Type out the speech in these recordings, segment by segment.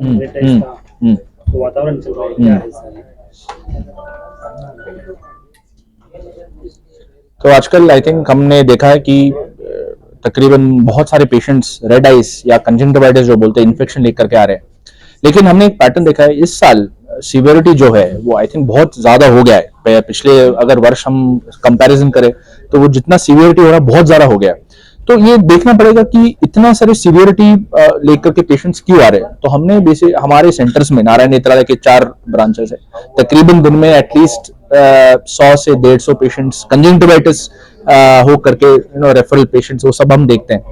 Sanitise का हम्म। तो वातावरण चल रहा है, क्या है सर? तो आजकल आई थिंक हमने देखा है कि तकरीबन बहुत सारे पेशेंट्स रेड आइस या कंजंक्टिवाइटिस जो बोलते हैं इन्फेक्शन लेकर के आ रहे हैं, लेकिन हमने एक पैटर्न देखा है इस साल सीवियरिटी जो है वो आई थिंक बहुत ज्यादा हो गया है। पिछले अगर वर्ष हम कंपैरिजन करें तो वो जितना सीवियरिटी हो रहा है बहुत ज्यादा हो गया है। तो ये देखना पड़ेगा कि इतना सारे सीवियरिटी लेकर के पेशेंट्स क्यों आ रहे हैं। तो हमने बेसिक हमारे सेंटर्स में नारायण नेत्रालय के 4 ब्रांचेस है, तकरीबन दिन में एटलीस्ट 100 से 150 पेशेंट्स कंजंक्टिवाइटिस हो करके रेफरल पेशेंट्स वो सब हम देखते हैं।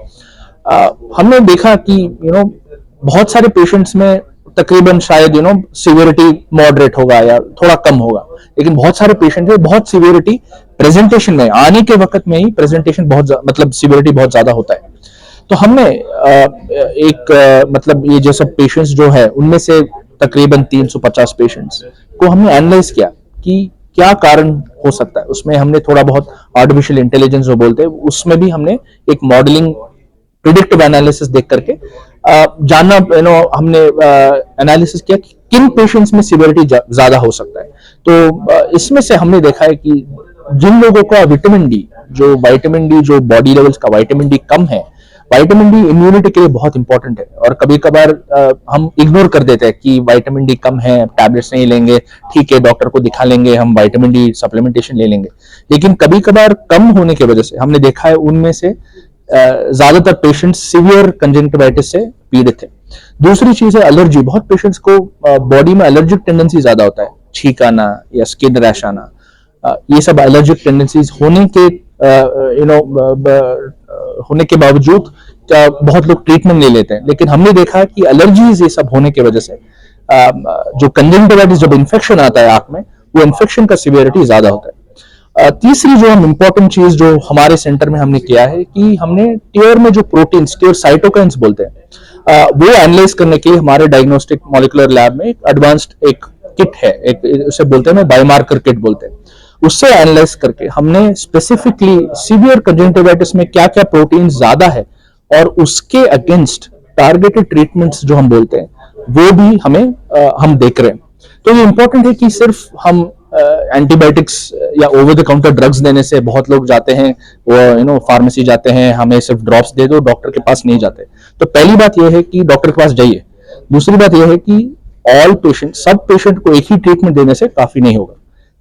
हमने देखा कि बहुत सारे पेशेंट्स में तकरीबन शायद सीवियरिटी मॉडरेट होगा या थोड़ा कम होगा, लेकिन बहुत सारे पेशेंट है बहुत सीवियरिटी प्रेजेंटेशन में आने के वक्त में ही प्रेजेंटेशन बहुत मतलब सीवियरिटी बहुत ज्यादा होता है। तो हमने मतलब ये जो सब पेशेंट्स जो है उनमें से तकरीबन 350 पेशेंट्स को हमने एनालाइज किया कि क्या कारण हो सकता है। उसमें हमने थोड़ा बहुत आर्टिफिशियल इंटेलिजेंस जो बोलते हैं उसमें भी हमने एक मॉडलिंग प्रिडिक्टिव एनालिसिस देख करके जानना हमने एनालिसिस किया कि किन पेशेंट्स में सिवियरिटी ज्यादा हो सकता है। तो इसमें से हमने देखा है कि जिन लोगों का विटामिन डी जो बॉडी लेवल्स का विटामिन डी कम है, विटामिन डी इम्यूनिटी के लिए बहुत इंपॉर्टेंट है और कभी कभार हम इग्नोर कर देते हैं कि विटामिन डी कम है, टैबलेट्स नहीं लेंगे, ठीक है डॉक्टर को दिखा लेंगे, हम विटामिन डी सप्लीमेंटेशन ले लेंगे। लेकिन कभी कभार कम होने की वजह से हमने देखा है उनमें से ज्यादातर पेशेंट्स सीवियर कंजंक्टिवाइटिस से पीड़ित है। दूसरी चीज है एलर्जी। बहुत पेशेंट्स को बॉडी में एलर्जिक टेंडेंसी ज्यादा होता है, छींक आना या स्किन रैश आना, ये सब एलर्जिक टेंडेंसीज होने के होने के बावजूद बहुत लोग ट्रीटमेंट ले लेते हैं। लेकिन हमने देखा कि एलर्जीज ये सब होने की वजह से जो कंजंक्टिवाइटिस जब इन्फेक्शन आता है आंख में, वो इन्फेक्शन का सीवियरिटी ज्यादा होता है। तीसरी जो हम इंपॉर्टेंट चीज जो हमारे सेंटर में हमने किया है कि हमने टीयर में जो प्रोटीन्स टीयर साइटोकाइंस बोलते हैं वो एनालाइज करने के लिए हमारे डायग्नोस्टिक मॉलिक्यूलर लैब में एक एडवांस्ड एक किट है, एक उसे बोलते हैं बायोमार्कर किट बोलते हैं। उससे एनालाइज करके हमने स्पेसिफिकली सीवियर कंजंक्टिवाइटिस में क्या क्या प्रोटीन ज्यादा है और उसके अगेंस्ट टारगेटेड ट्रीटमेंट्स जो हम बोलते हैं वो भी हम देख रहे हैं। तो ये इंपॉर्टेंट है कि सिर्फ हम एंटीबायोटिक्स या ओवर द काउंटर ड्रग्स देने से, बहुत लोग जाते हैं वो फार्मेसी जाते हैं, हमें सिर्फ ड्रॉप्स दे दो, डॉक्टर के पास नहीं जाते। तो पहली बात यह है कि डॉक्टर के पास जाइए। दूसरी बात यह है कि सब पेशेंट को एक ही ट्रीटमेंट देने से काफी नहीं होगा।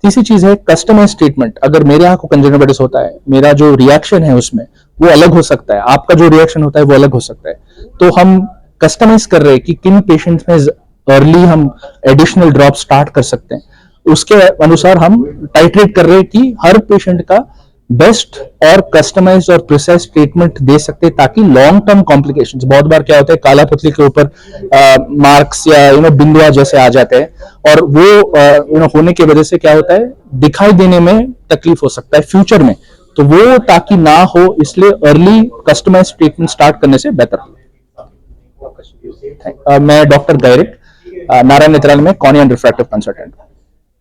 तीसरी चीज है कस्टमाइज ट्रीटमेंट। अगर मेरे यहाँ को कंजंक्टिवाइटिस होता है, मेरा जो रिएक्शन है उसमें वो अलग हो सकता है, आपका जो रिएक्शन होता है वो अलग हो सकता है। तो हम कस्टमाइज कर रहे हैं कि किन पेशेंट्स में अर्ली हम एडिशनल ड्रॉप स्टार्ट कर सकते हैं, उसके अनुसार हम टाइट्रेट कर रहे हैं कि हर पेशेंट का बेस्ट और कस्टमाइज्ड और प्रिसाइज ट्रीटमेंट दे सकते हैं, ताकि लॉन्ग टर्म कॉम्प्लिकेशंस, बहुत बार क्या होता है काला पतली के ऊपर मार्क्स या बिंदुआ जैसे आ जाते हैं और वो होने की वजह से क्या होता है दिखाई देने में तकलीफ हो सकता है फ्यूचर में। तो वो ताकि ना हो इसलिए अर्ली कस्टमाइज ट्रीटमेंट स्टार्ट करने से बेहतर। मैं डॉक्टर गायरिक, नारायण नेत्रालय में cornea and refractive consultant.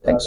Thanks.